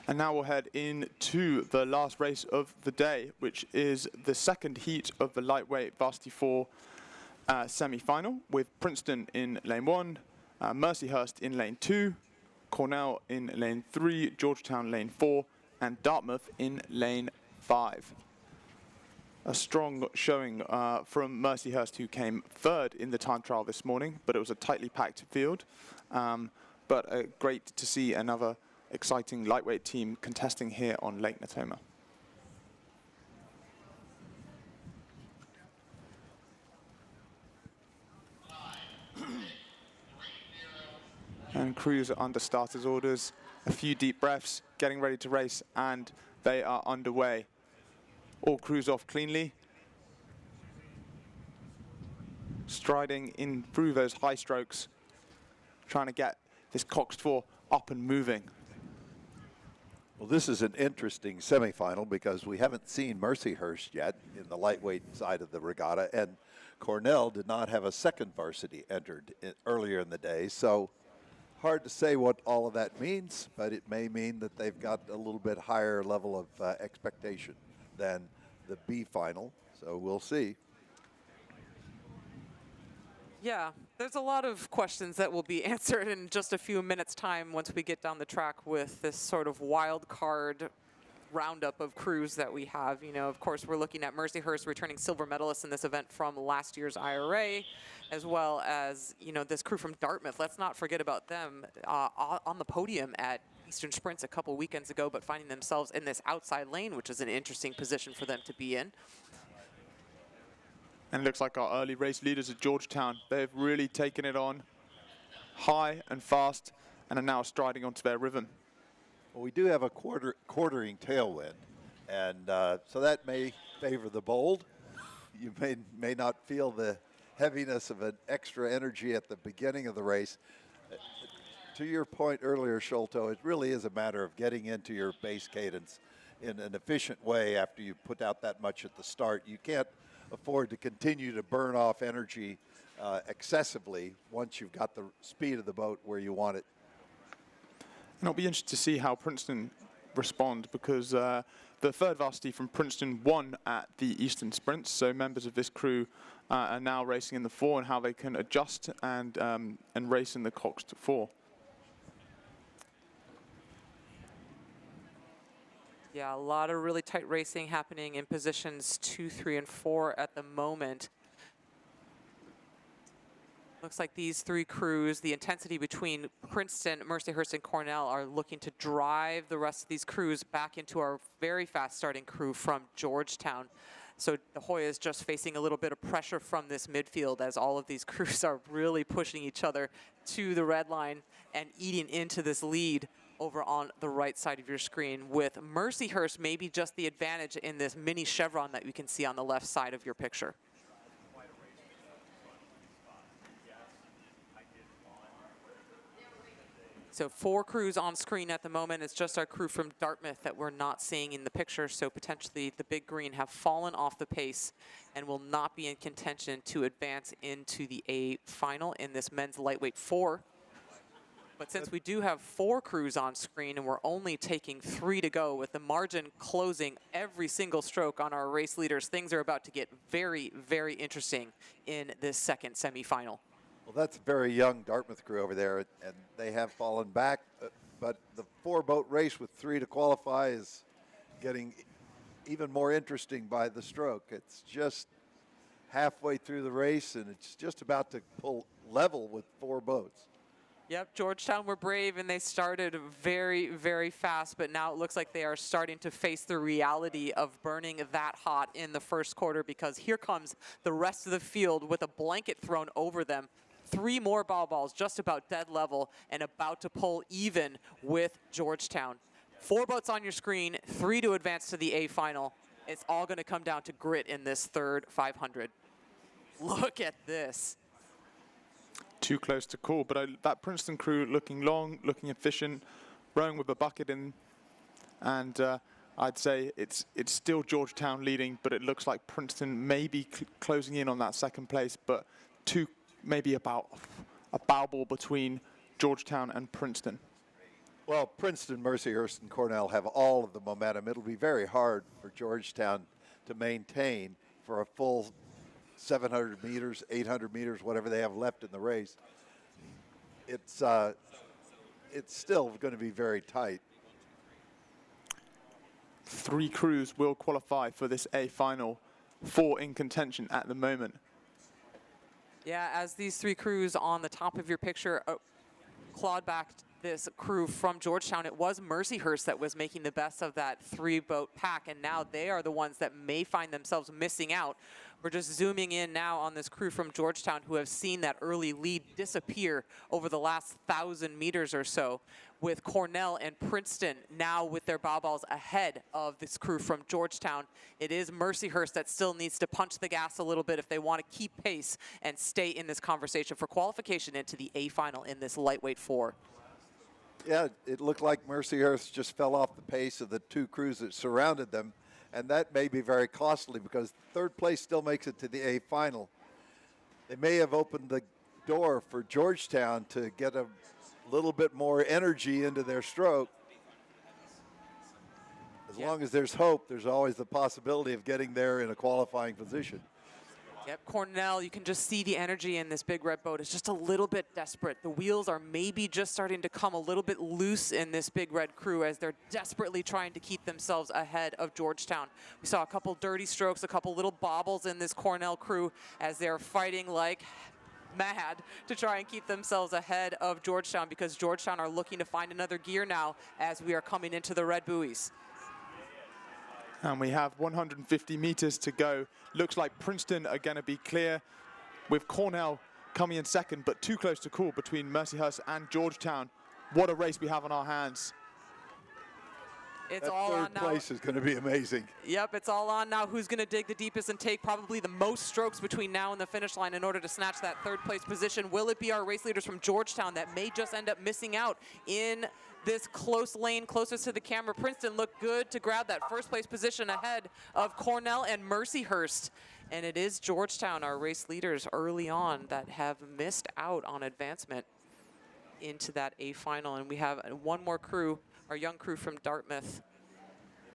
And now we'll head into the last race of the day, which is the second heat of the lightweight Varsity 4 semi-final, with Princeton in lane 1, Mercyhurst in lane 2, Cornell in lane 3, Georgetown lane 4, and Dartmouth in lane 5. A strong showing from Mercyhurst, who came third in the time trial this morning, but it was a tightly packed field. But great to see another exciting lightweight team contesting here on Lake Natoma. And crews are under starters orders, a few deep breaths, getting ready to race, and they are underway. All crews off cleanly, striding in through those high strokes, trying to get this Cox 4 up and moving. Well, this is an interesting semifinal because we haven't seen Mercyhurst yet in the lightweight side of the regatta, and Cornell did not have a second varsity entered earlier in the day, so hard to say what all of that means, but it may mean that they've got a little bit higher level of expectation than the B final, so we'll see. Yeah, there's a lot of questions that will be answered in just a few minutes' time once we get down the track with this sort of wild card roundup of crews that we have. You know, of course, we're looking at Mercyhurst returning silver medalists in this event from last year's IRA, as well as, you know, this crew from Dartmouth. Let's not forget about them on the podium at Eastern Sprints a couple weekends ago, but finding themselves in this outside lane, which is an interesting position for them to be in. And it looks like our early race leaders at Georgetown, they've really taken it on high and fast and are now striding onto their rhythm. Well, we do have a quartering tailwind, and so that may favor the bold. You may not feel the heaviness of an extra energy at the beginning of the race. To your point earlier, Sholto, it really is a matter of getting into your base cadence in an efficient way after you put out that much at the start. You can't afford to continue to burn off energy excessively once you've got the speed of the boat where you want it. And I'll be interested to see how Princeton respond, because the third varsity from Princeton won at the Eastern Sprints, so members of this crew are now racing in the 4 and how they can adjust and race in the Cox 4. Yeah, a lot of really tight racing happening in positions 2, 3, and 4 at the moment. Looks like these three crews, the intensity between Princeton, Mercyhurst, and Cornell are looking to drive the rest of these crews back into our very fast starting crew from Georgetown. So the Hoya is just facing a little bit of pressure from this midfield as all of these crews are really pushing each other to the red line and eating into this lead over on the right side of your screen, with Mercyhurst maybe just the advantage in this mini chevron that you can see on the left side of your picture. So 4 crews on screen at the moment. It's just our crew from Dartmouth that we're not seeing in the picture, so potentially the big green have fallen off the pace and will not be in contention to advance into the A final in this men's lightweight 4. But since we do have 4 crews on screen and we're only taking 3 to go, with the margin closing every single stroke on our race leaders, things are about to get very, very interesting in this second semifinal. Well, that's a very young Dartmouth crew over there, and they have fallen back. But the 4-boat race with 3 to qualify is getting even more interesting by the stroke. It's just halfway through the race, and it's just about to pull level with 4 boats. Yep, Georgetown were brave and they started very, very fast, but now it looks like they are starting to face the reality of burning that hot in the first quarter, because here comes the rest of the field with a blanket thrown over them. 3 more bow balls just about dead level and about to pull even with Georgetown. 4 boats on your screen, 3 to advance to the A final. It's all going to come down to grit in this third 500. Look at this. Too close to call, but that Princeton crew looking long, looking efficient, rowing with a bucket in, and I'd say it's still Georgetown leading, but it looks like Princeton may be closing in on that second place, but maybe about a bow ball between Georgetown and Princeton. Well, Princeton, Mercyhurst, and Cornell have all of the momentum. It'll be very hard for Georgetown to maintain for a full 700 meters, 800 meters, whatever they have left in the race. It's still going to be very tight. 3 crews will qualify for this A final, 4 in contention at the moment. Yeah, as these 3 crews on the top of your picture clawed back this crew from Georgetown, it was Mercyhurst that was making the best of that 3-boat pack, and now they are the ones that may find themselves missing out. We're just zooming in now on this crew from Georgetown who have seen that early lead disappear over the last 1,000 meters or so, with Cornell and Princeton now with their bow balls ahead of this crew from Georgetown. It is Mercyhurst that still needs to punch the gas a little bit if they want to keep pace and stay in this conversation for qualification into the A final in this lightweight 4. Yeah, it looked like Mercyhurst just fell off the pace of the 2 crews that surrounded them, and that may be very costly because 3rd place still makes it to the A final. They may have opened the door for Georgetown to get a little bit more energy into their stroke. As long as there's hope, there's always the possibility of getting there in a qualifying position. Yep, Cornell, you can just see the energy in this big red boat. It's just a little bit desperate. The wheels are maybe just starting to come a little bit loose in this big red crew as they're desperately trying to keep themselves ahead of Georgetown. We saw a couple dirty strokes, a couple little bobbles in this Cornell crew as they're fighting like mad to try and keep themselves ahead of Georgetown, because Georgetown are looking to find another gear now as we are coming into the red buoys. And we have 150 meters to go. Looks like Princeton are going to be clear, with Cornell coming in second, but too close to call between Mercyhurst and Georgetown. What a race we have on our hands. It's that all on now. 3rd place is going to be amazing. Yep, it's all on now. Who's going to dig the deepest and take probably the most strokes between now and the finish line in order to snatch that 3rd place position? Will it be our race leaders from Georgetown that may just end up missing out in this close lane closest to the camera? Princeton looked good to grab that 1st place position ahead of Cornell and Mercyhurst. And it is Georgetown, our race leaders early on, that have missed out on advancement into that A final. And we have one more crew, our young crew from Dartmouth,